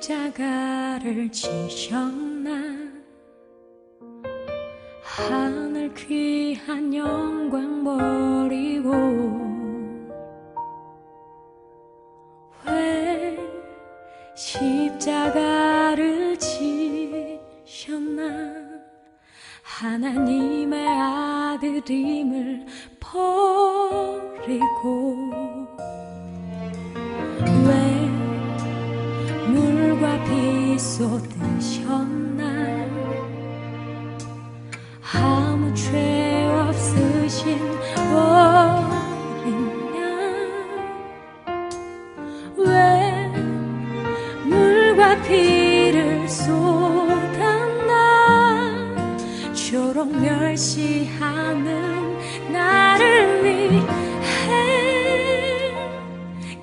십자가를 지셨나. 하늘 귀한 영광 버리고 왜 십자가를 지셨나. 하나님의 아들임을 버리고 왜 물과 피 쏟으셨나. 아무 죄 없으신 어린 양 왜 물과 피를 쏟았나. 초록 멸시하는 나를 위해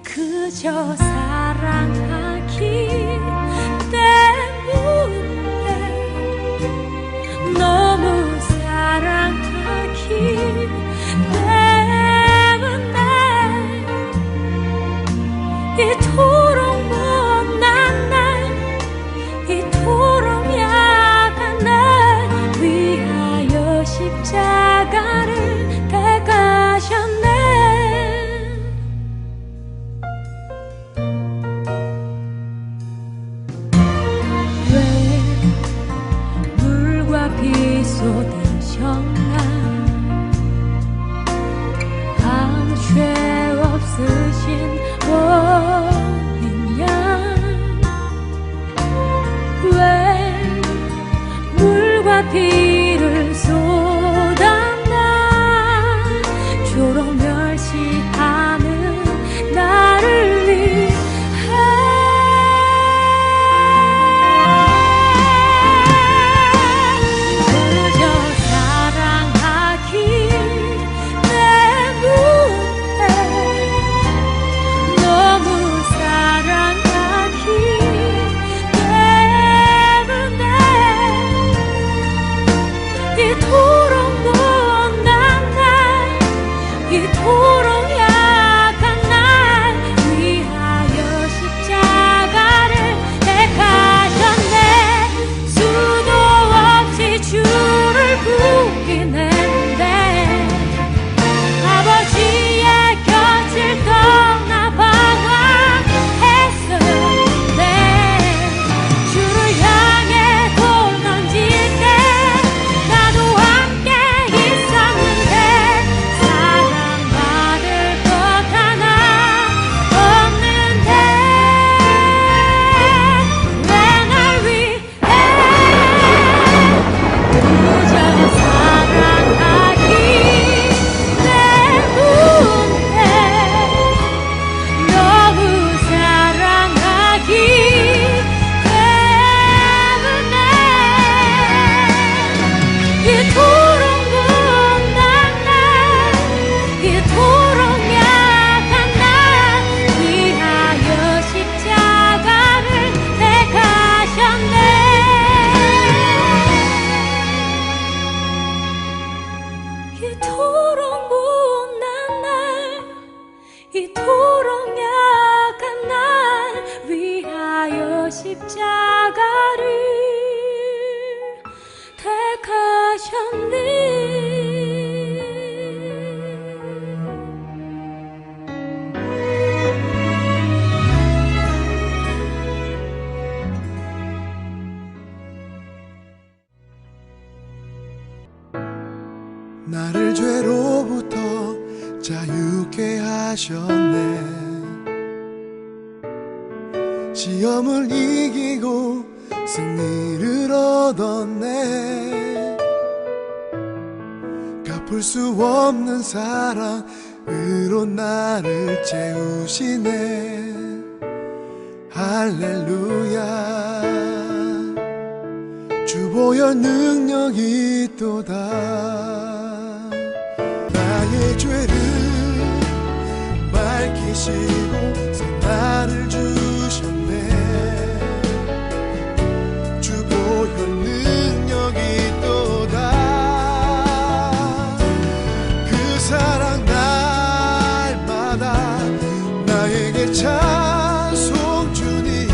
그저 사랑하기 때문에 너무 사랑하기 때문에 이토록 못난 날 이토록 약한 날 위하여 십자가를 대가셨네. 비 쏟으셨나. 아무 죄 없으신 어린 양 왜 물과 피를 쏟았나. 초록 멸시하는 나를 위해 이토록 약한 날 위하여 십자가를 택하셨네. 나를 죄로부터 자유케 하셨네. 시험을 이기고 승리를 얻었네. 갚을 수 없는 사랑으로 나를 채우시네. 할렐루야. 주 보혈 능력이 있도다. 나의 죄를 밝히시고 새 날을 주셨네. 주 보혈 능력이 있도다. 그 사랑 날마다 나에게 찬송 주니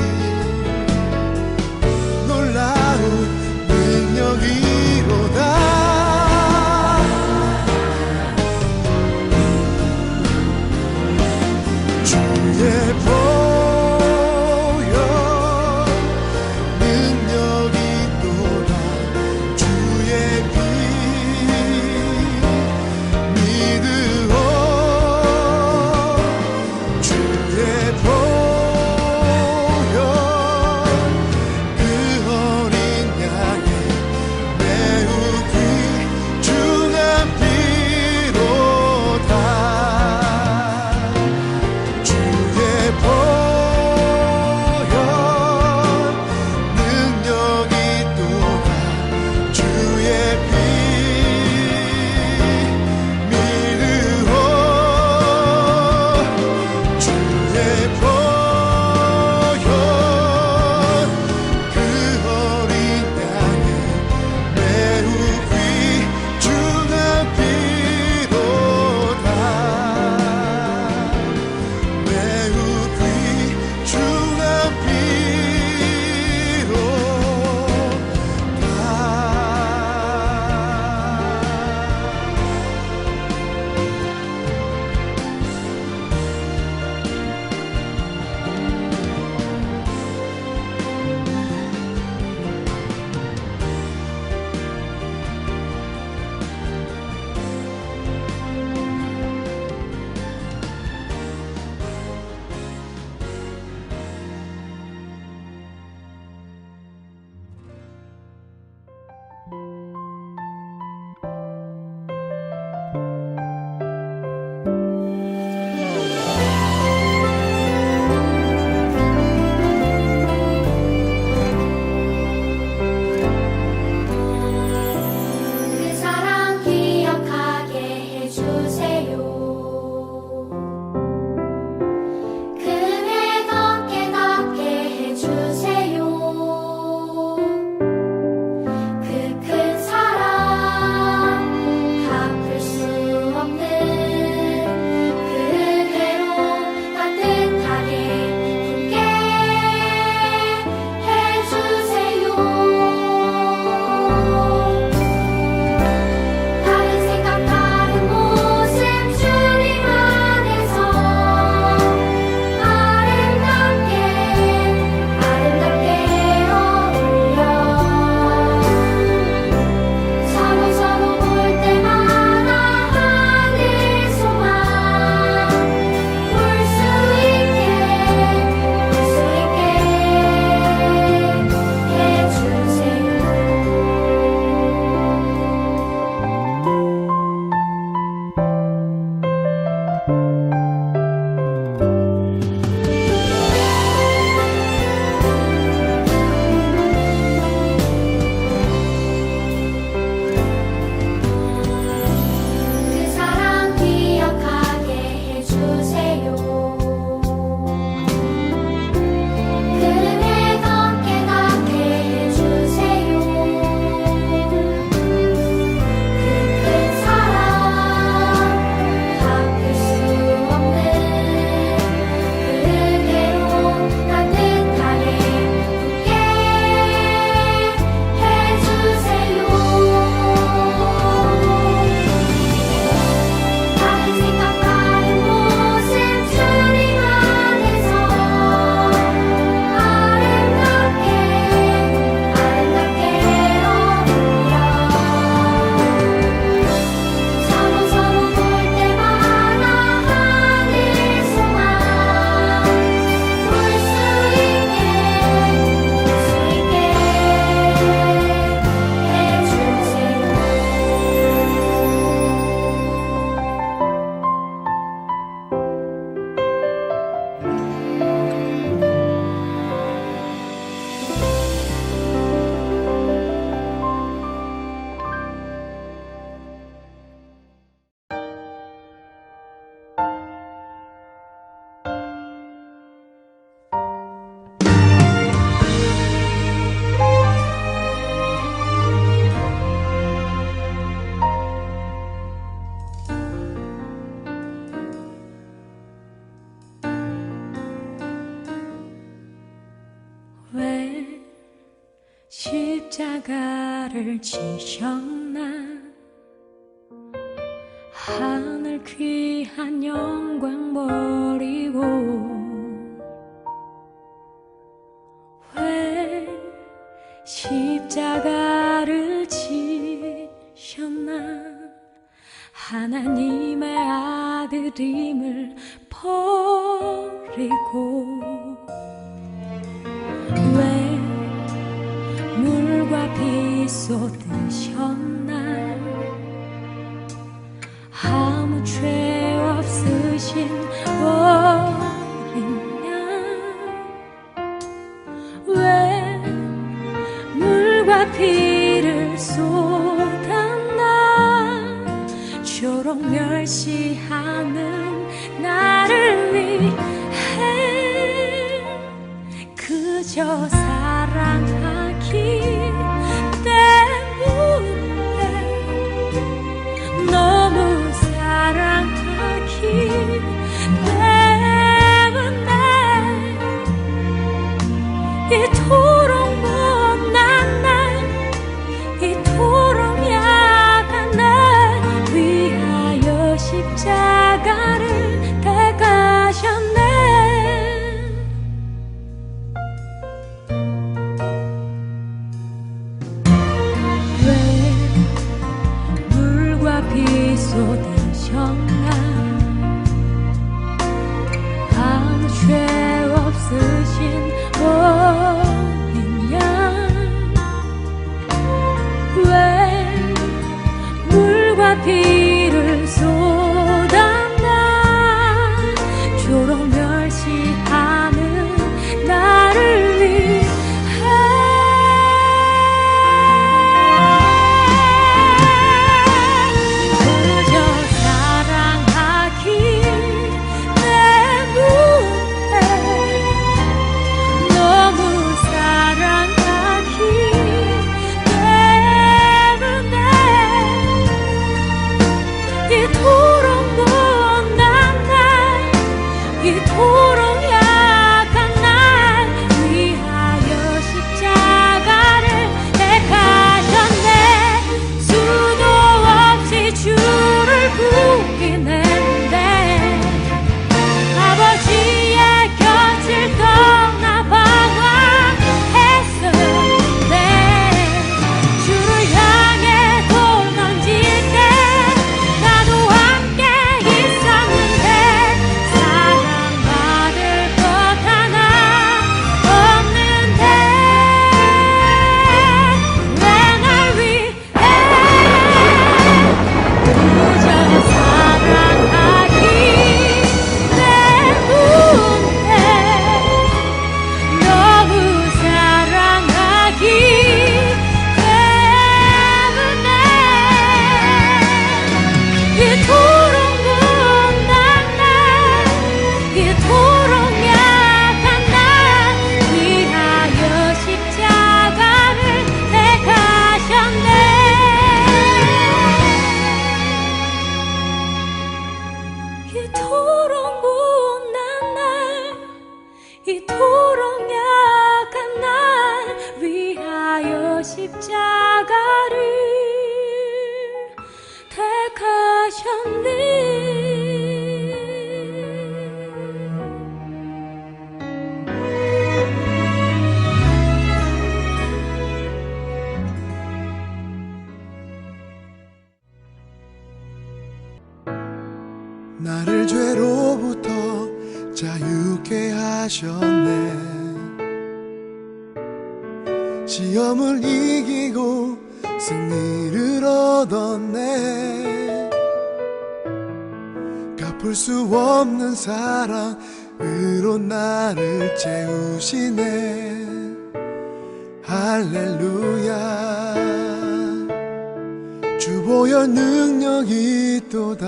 십자가를 지셨나 하늘 귀한 영광 버리고 왜 십자가를 지셨나 하나님의 아들임을 버리고 왜 물과 피 쏟으셨나 아무 죄 없으신 어린 양 왜 물과 피를 쏟았나 저런 멸시하는 나를 위해 그저 사랑하기 때문에 너무 사랑하기 때문에 이토록 못난 날 이토록 약한 날 위하여 십자가를 택하셨네 비 쏟으셨나 아무 죄 없으신 어린 양 왜 물과 피를 쏟았나 저런 멸시하는 나를 위해 이토록 약한 날 위하여 십자가를 택하셨네 수도 없이 주를 부인했는데 아버지의 곁을 떠나 방황했었는데 주를 향해 돌 던질 때 나도 함께 있었는데 이토록 약한 날 위하여 십자가를 택하셨네 나를 죄로부터 자유케 하셨네 시험을 이기고 승리를 얻었네 갚을 수 없는 사랑으로 나를 채우시네 할렐루야 주보혈 능력이 있도다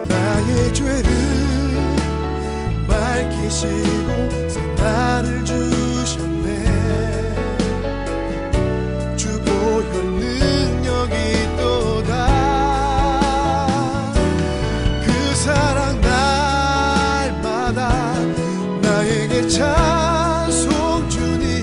나의 죄를 밝히시고 나를 주셨네 주보혈 능력이 있도다 그 사랑 날마다 나에게 찬송 주니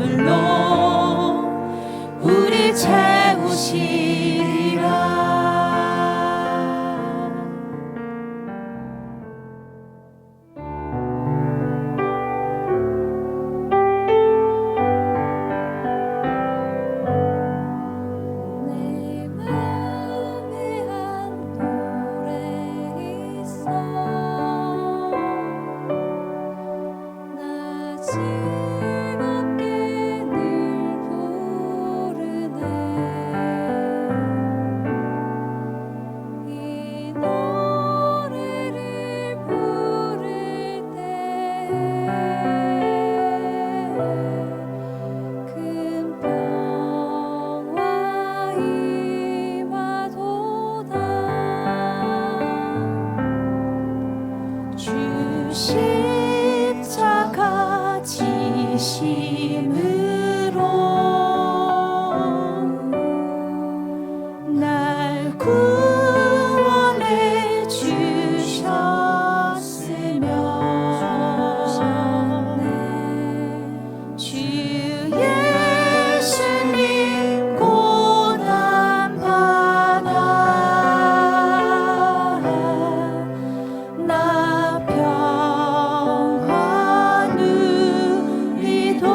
눈물로 우리 채우시리라. 내 마음에 한 노래 있어. 나 즐겁게 늘 부르네. 이 노래를 부를 때 큰 평화 임하도다. 주 십자가 지심으로 날 구원해 주셨으며 주 예수님 고난받아 나 평화 누리도다.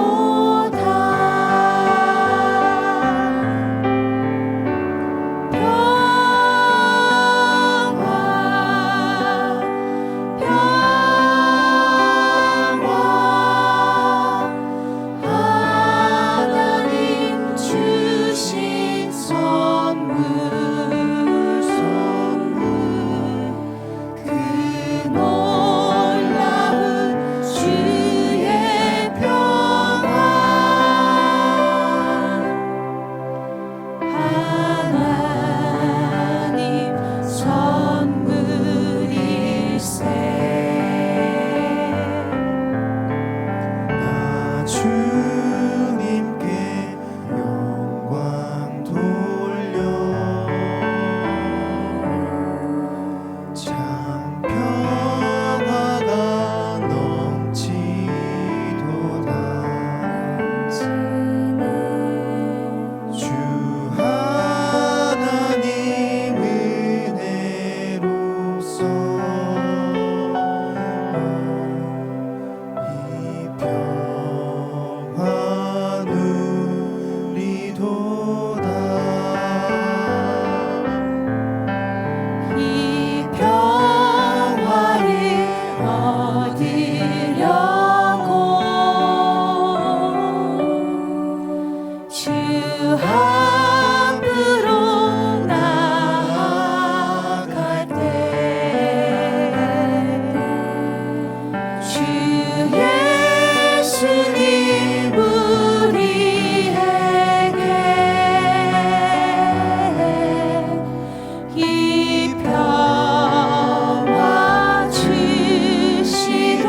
하나님 주신 선물 그 놀라운 주의 평화. 하나님 선물일세. 나 주님께 영광 돌려 참 평화가 넘치도다. 주 하나님 은혜로서 이 평화 누리도다. 이 평화를 얻으려고 주 앞으로 나아갈 때 주 예수님 우리에게 이 평화 주시도다.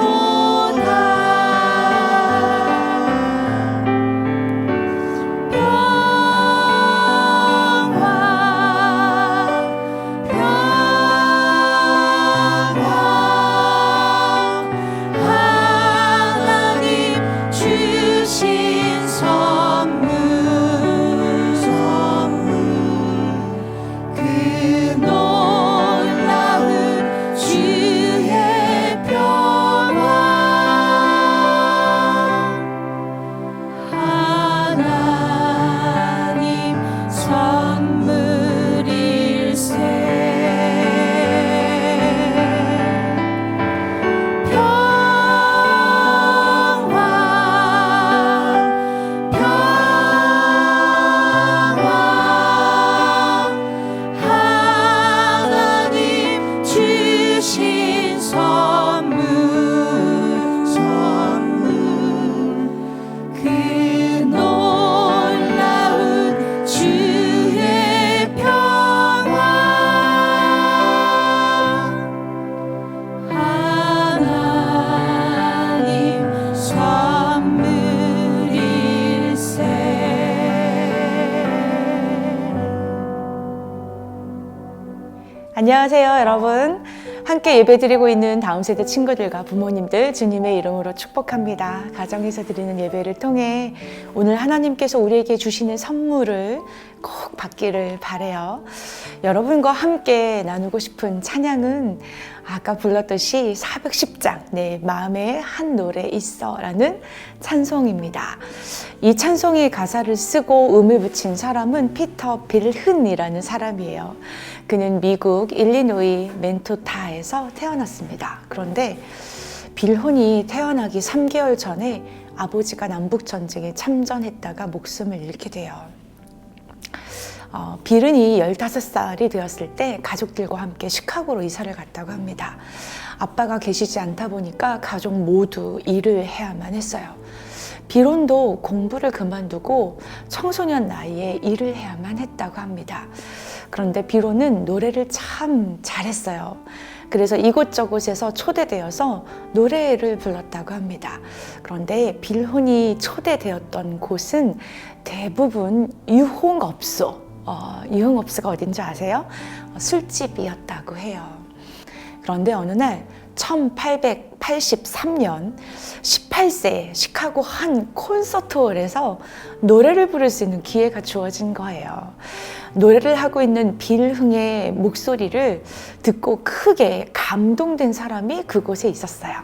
하나님 주신 선물 그 놀라운 주의 평화. 하나님 선물일세. 하나님 주신 선물 그 놀라운 주의 평화. 하나님 선물일세. 안녕하세요, 여러분. 함께 예배드리고 있는 다음 세대 친구들과 부모님들 주님의 이름으로 축복합니다. 가정에서 드리는 예배를 통해 오늘 하나님께서 우리에게 주시는 선물을 꼭 받기를 바라요. 여러분과 함께 나누고 싶은 찬양은 아까 불렀듯이 410장 내 마음에 한 노래 있어 라는 찬송입니다. 이 찬송의 가사를 쓰고 음을 붙인 사람은 피터 빌흔이라는 사람이에요. 그는 미국 일리노이 맨토타에서 태어났습니다. 그런데 빌흔이 태어나기 3개월 전에 아버지가 남북전쟁에 참전했다가 목숨을 잃게 돼요. 빌흔이 15살이 되었을 때 가족들과 함께 시카고로 이사를 갔다고 합니다. 아빠가 계시지 않다 보니까 가족 모두 일을 해야만 했어요. 빌흔도 공부를 그만두고 청소년 나이에 일을 해야만 했다고 합니다. 그런데 빌흔은 노래를 참 잘했어요. 그래서 이곳저곳에서 초대되어서 노래를 불렀다고 합니다. 그런데 빌흔이 초대되었던 곳은 대부분 유흥업소, 유흥업소가 어딘지 아세요? 술집이었다고 해요. 그런데 어느 날 1883년 18세 시카고 한 콘서트홀에서 노래를 부를 수 있는 기회가 주어진 거예요. 노래를 하고 있는 빌흔의 목소리를 듣고 크게 감동된 사람이 그곳에 있었어요.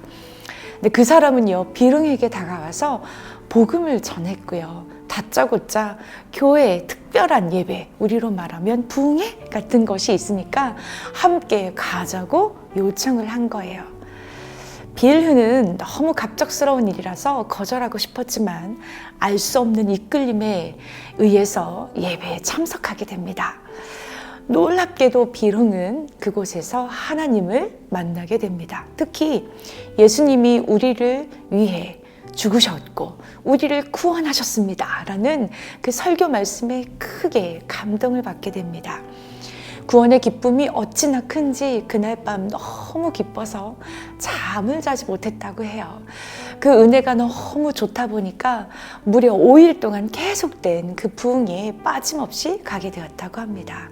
근데 그 사람은요, 빌흔에게 다가와서 복음을 전했고요. 다짜고짜 교회에 특별한 예배, 우리로 말하면 부흥회 같은 것이 있으니까 함께 가자고 요청을 한 거예요. 빌흔은 너무 갑작스러운 일이라서 거절하고 싶었지만 알 수 없는 이끌림에 의해서 예배에 참석하게 됩니다. 놀랍게도 빌흔은 그곳에서 하나님을 만나게 됩니다. 특히 예수님이 우리를 위해 죽으셨고 우리를 구원하셨습니다 라는 그 설교 말씀에 크게 감동을 받게 됩니다. 구원의 기쁨이 어찌나 큰지 그날 밤 너무 기뻐서 잠을 자지 못했다고 해요. 그 은혜가 너무 좋다 보니까 무려 5일 동안 계속된 그 부흥에 빠짐없이 가게 되었다고 합니다.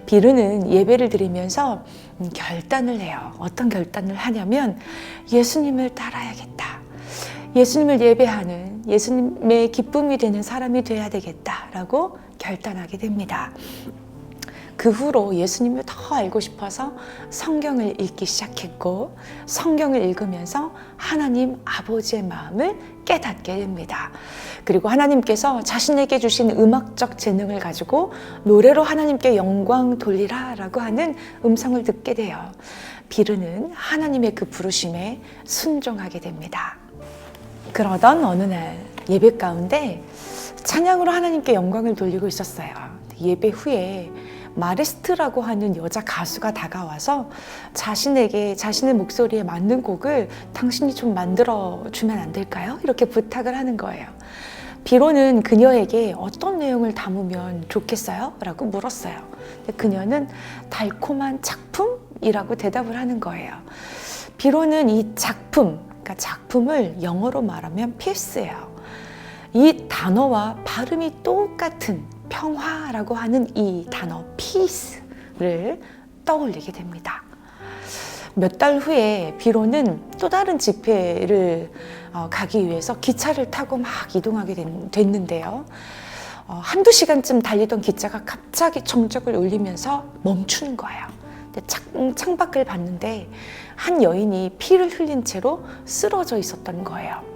빌흔은 예배를 드리면서 결단을 해요. 어떤 결단을 하냐면 예수님을 따라야겠다. 예수님을 예배하는 예수님의 기쁨이 되는 사람이 되어야 되겠다라고 결단하게 됩니다. 그 후로 예수님을 더 알고 싶어서 성경을 읽기 시작했고 성경을 읽으면서 하나님 아버지의 마음을 깨닫게 됩니다. 그리고 하나님께서 자신에게 주신 음악적 재능을 가지고 노래로 하나님께 영광 돌리라 라고 하는 음성을 듣게 돼요. 빌흔은 하나님의 그 부르심에 순종하게 됩니다. 그러던 어느 날 예배 가운데 찬양으로 하나님께 영광을 돌리고 있었어요. 예배 후에 마리스트라고 하는 여자 가수가 다가와서 자신에게 자신의 목소리에 맞는 곡을 당신이 좀 만들어 주면 안 될까요? 이렇게 부탁을 하는 거예요. 빌흔은 그녀에게 어떤 내용을 담으면 좋겠어요? 라고 물었어요. 근데 그녀는 달콤한 작품이라고 대답을 하는 거예요. 빌흔은 이 그러니까 작품을 영어로 말하면 piece예요. 이 단어와 발음이 똑같은 평화라고 하는 이 단어 peace를 떠올리게 됩니다. 몇 달 후에 빌흔은 또 다른 집회를 가기 위해서 기차를 타고 막 이동하게 됐는데요. 한두 시간쯤 달리던 기차가 갑자기 정적을 울리면서 멈추는 거예요. 창밖을 봤는데 한 여인이 피를 흘린 채로 쓰러져 있었던 거예요.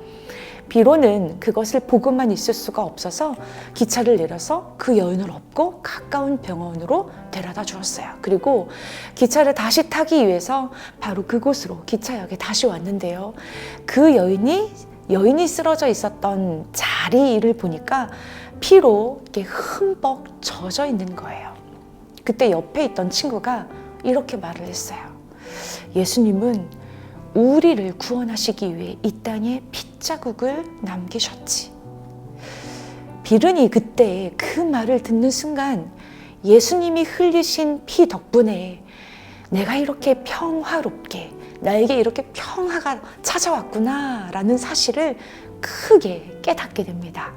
빌흔은 그것을 보고만 있을 수가 없어서 기차를 내려서 그 여인을 업고 가까운 병원으로 데려다 주었어요. 그리고 기차를 다시 타기 위해서 바로 그곳으로 기차역에 다시 왔는데요. 그 여인이 쓰러져 있었던 자리를 보니까 피로 이렇게 흠뻑 젖어 있는 거예요. 그때 옆에 있던 친구가 이렇게 말을 했어요. 예수님은 우리를 구원하시기 위해 이 땅에 핏자국을 남기셨지. 빌흔이 그때 그 말을 듣는 순간 예수님이 흘리신 피 덕분에 내가 이렇게 평화롭게 나에게 이렇게 평화가 찾아왔구나 라는 사실을 크게 깨닫게 됩니다.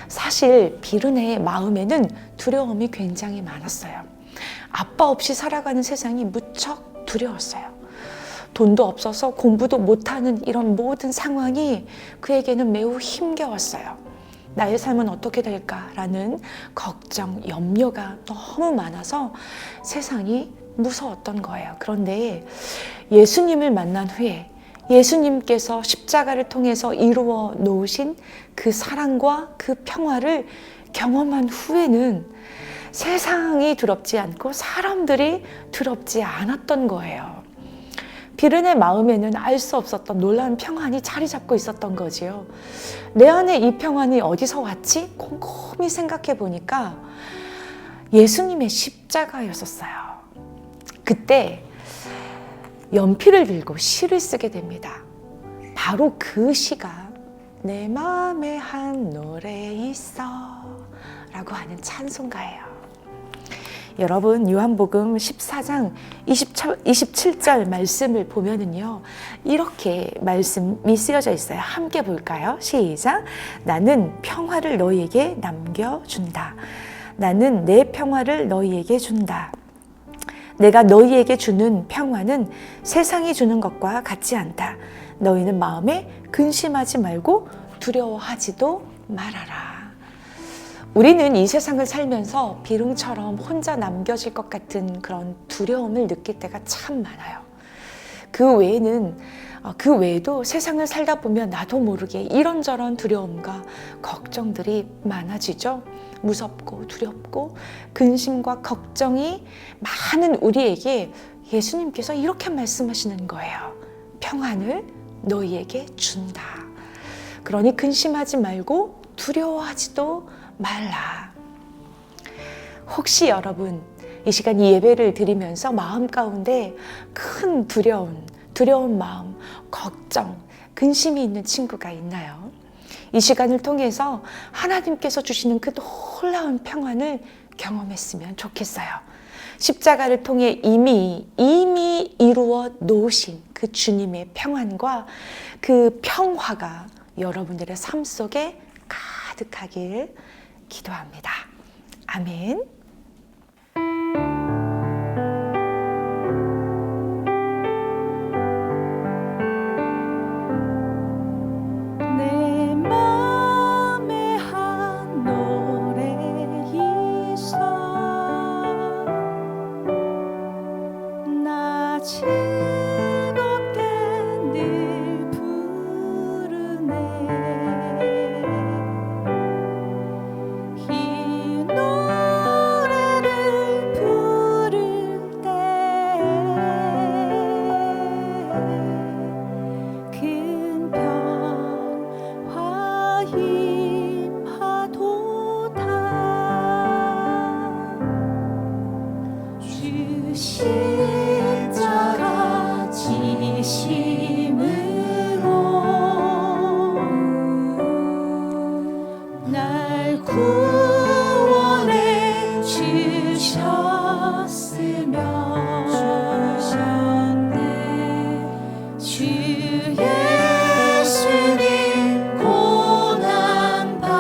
사실 빌흔의 마음에는 두려움이 굉장히 많았어요. 아빠 없이 살아가는 세상이 무척 두려웠어요. 돈도 없어서 공부도 못하는 이런 모든 상황이 그에게는 매우 힘겨웠어요. 나의 삶은 어떻게 될까라는 걱정, 염려가 너무 많아서 세상이 무서웠던 거예요. 그런데 예수님을 만난 후에 예수님께서 십자가를 통해서 이루어 놓으신 그 사랑과 그 평화를 경험한 후에는 세상이 두렵지 않고 사람들이 두렵지 않았던 거예요. 비른의 마음에는 알 수 없었던 놀라운 평안이 자리 잡고 있었던 거지요. 내 안에 이 평안이 어디서 왔지? 곰곰이 생각해 보니까 예수님의 십자가였었어요. 그때 연필을 들고 시를 쓰게 됩니다. 바로 그 시가 내 마음에 한 노래 있어 라고 하는 찬송가예요. 여러분, 요한복음 14장 27절 말씀을 보면은요, 이렇게 말씀이 쓰여져 있어요. 함께 볼까요? 시작. 나는 평화를 너희에게 남겨준다. 나는 내 평화를 너희에게 준다. 내가 너희에게 주는 평화는 세상이 주는 것과 같지 않다. 너희는 마음에 근심하지 말고 두려워하지도 말아라. 우리는 이 세상을 살면서 비릉처럼 혼자 남겨질 것 같은 그런 두려움을 느낄 때가 참 많아요. 그 외에도 세상을 살다 보면 나도 모르게 이런저런 두려움과 걱정들이 많아지죠. 무섭고 두렵고 근심과 걱정이 많은 우리에게 예수님께서 이렇게 말씀하시는 거예요. 평안을 너희에게 준다. 그러니 근심하지 말고 두려워하지도 말라. 혹시 여러분 이 시간 예배를 드리면서 마음 가운데 큰 두려운 마음, 걱정, 근심이 있는 친구가 있나요? 이 시간을 통해서 하나님께서 주시는 그 놀라운 평안을 경험했으면 좋겠어요. 십자가를 통해 이미 이루어 놓으신 그 주님의 평안과 그 평화가 여러분들의 삶 속에 가득하길 기도합니다. 아멘. 내 맘에 한 노래 있어 나 즐겁게 늘 부르네 이 노래를 부를 때 큰 평화 임하도다 주 십자가 지심으로 날 구원해 주셨으며 주 예수님 고난받아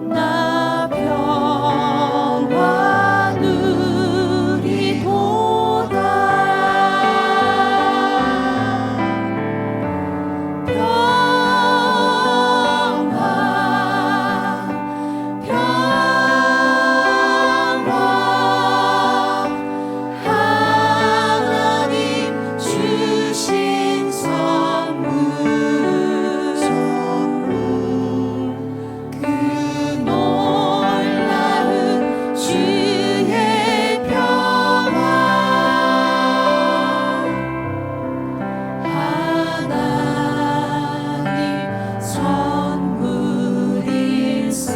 나 평화 누리도다 하나님 주신 선물 그 놀라운 주의 평화 하나님 선물일세.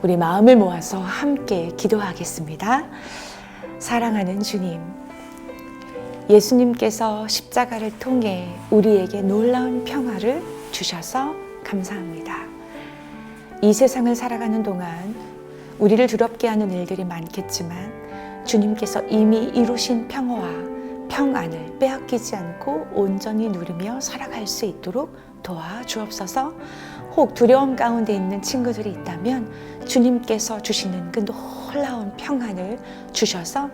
우리 마음을 모아서 함께 기도하겠습니다. 사랑하는 주님, 예수님께서 십자가를 통해 우리에게 놀라운 평화를 주셔서 감사합니다. 이 세상을 살아가는 동안 우리를 두렵게 하는 일들이 많겠지만 주님께서 이미 이루신 평화와 평안을 빼앗기지 않고 온전히 누리며 살아갈 수 있도록 도와주옵소서. 혹 두려움 가운데 있는 친구들이 있다면 주님께서 주시는 그 놀라운 평안을 주셔서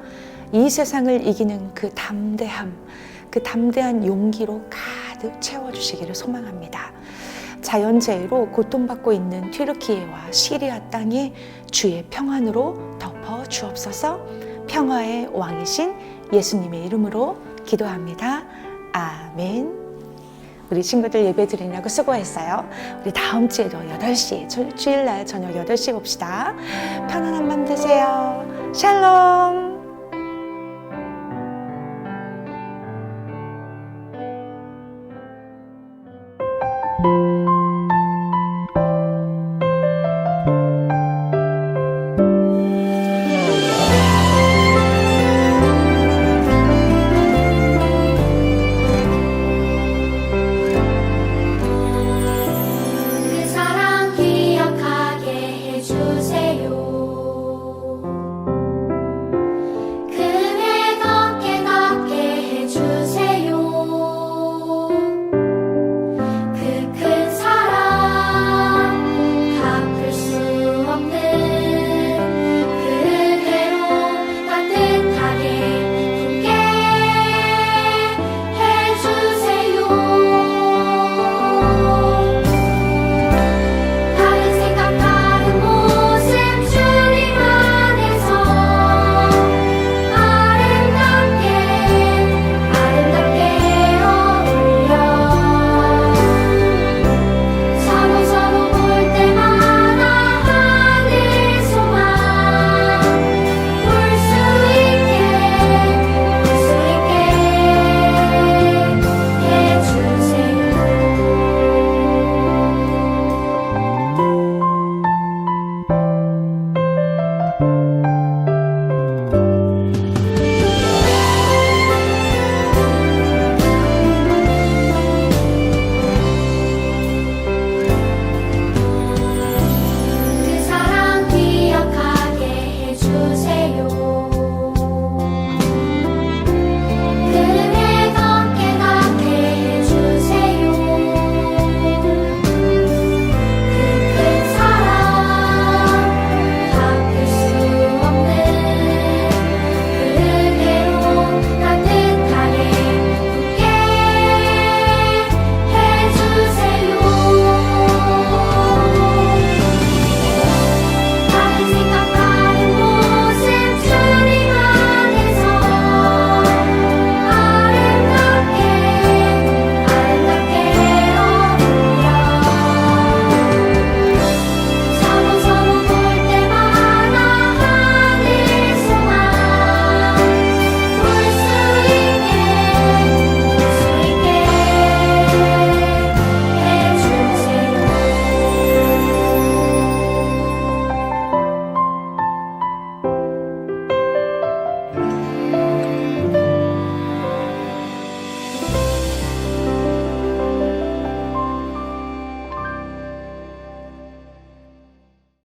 이 세상을 이기는 그 담대한 용기로 가득 채워주시기를 소망합니다. 자연재해로 고통받고 있는 튀르키예와 시리아 땅에 주의 평안으로 덮어 주옵소서. 평화의 왕이신 예수님의 이름으로 기도합니다. 아멘. 우리 친구들 예배 드리느라고 수고했어요. 우리 다음 주에도 8시, 주일날 저녁 8시 봅시다. 편안한 밤 되세요. 샬롬.